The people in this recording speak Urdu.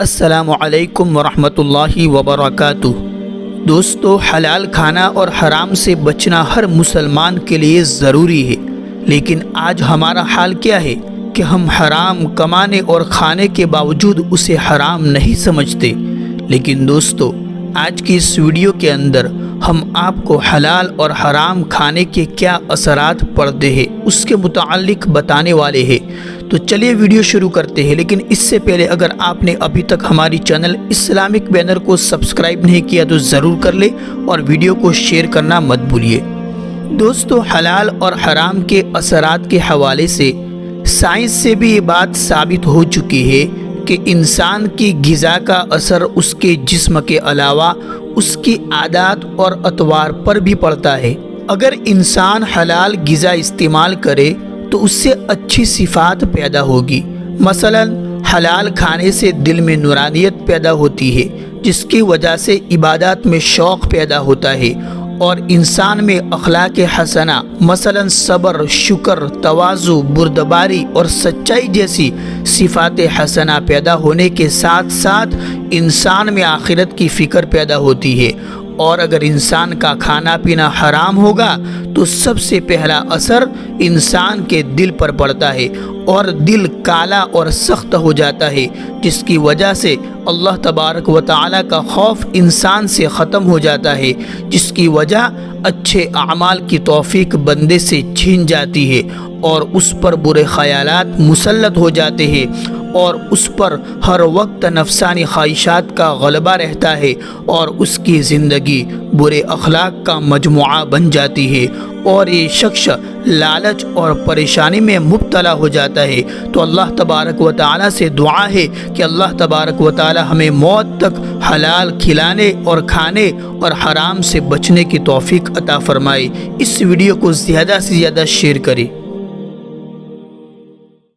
السلام علیکم ورحمۃ اللہ وبرکاتہ۔ دوستو، حلال کھانا اور حرام سے بچنا ہر مسلمان کے لیے ضروری ہے، لیکن آج ہمارا حال کیا ہے کہ ہم حرام کمانے اور کھانے کے باوجود اسے حرام نہیں سمجھتے۔ لیکن دوستو، آج کی اس ویڈیو کے اندر ہم آپ کو حلال اور حرام کھانے کے کیا اثرات پڑتے ہیں اس کے متعلق بتانے والے ہیں۔ تو چلیے ویڈیو شروع کرتے ہیں، لیکن اس سے پہلے اگر آپ نے ابھی تک ہماری چینل اسلامک بینر کو سبسکرائب نہیں کیا تو ضرور کر لیں اور ویڈیو کو شیئر کرنا مت بھولیے۔ دوستو، حلال اور حرام کے اثرات کے حوالے سے سائنس سے بھی یہ بات ثابت ہو چکی ہے کہ انسان کی غذا کا اثر اس کے جسم کے علاوہ اس کی عادات اور اطوار پر بھی پڑتا ہے۔ اگر انسان حلال غذا استعمال کرے تو اس سے اچھی صفات پیدا ہوگی۔ مثلا حلال کھانے سے دل میں نورانیت پیدا ہوتی ہے، جس کی وجہ سے عبادات میں شوق پیدا ہوتا ہے اور انسان میں اخلاق حسنہ مثلا صبر، شکر، تواضع، بردباری اور سچائی جیسی صفات حسنہ پیدا ہونے کے ساتھ ساتھ انسان میں آخرت کی فکر پیدا ہوتی ہے۔ اور اگر انسان کا کھانا پینا حرام ہوگا تو سب سے پہلا اثر انسان کے دل پر پڑتا ہے اور دل کالا اور سخت ہو جاتا ہے، جس کی وجہ سے اللہ تبارک و تعالی کا خوف انسان سے ختم ہو جاتا ہے، جس کی وجہ اچھے اعمال کی توفیق بندے سے چھین جاتی ہے اور اس پر برے خیالات مسلط ہو جاتے ہیں اور اس پر ہر وقت نفسانی خواہشات کا غلبہ رہتا ہے اور اس کی زندگی برے اخلاق کا مجموعہ بن جاتی ہے اور یہ شخص لالچ اور پریشانی میں مبتلا ہو جاتا ہے۔ تو اللہ تبارک و تعالی سے دعا ہے کہ اللہ تبارک و تعالی ہمیں موت تک حلال کھلانے اور کھانے اور حرام سے بچنے کی توفیق عطا فرمائے۔ اس ویڈیو کو زیادہ سے زیادہ شیئر کریں۔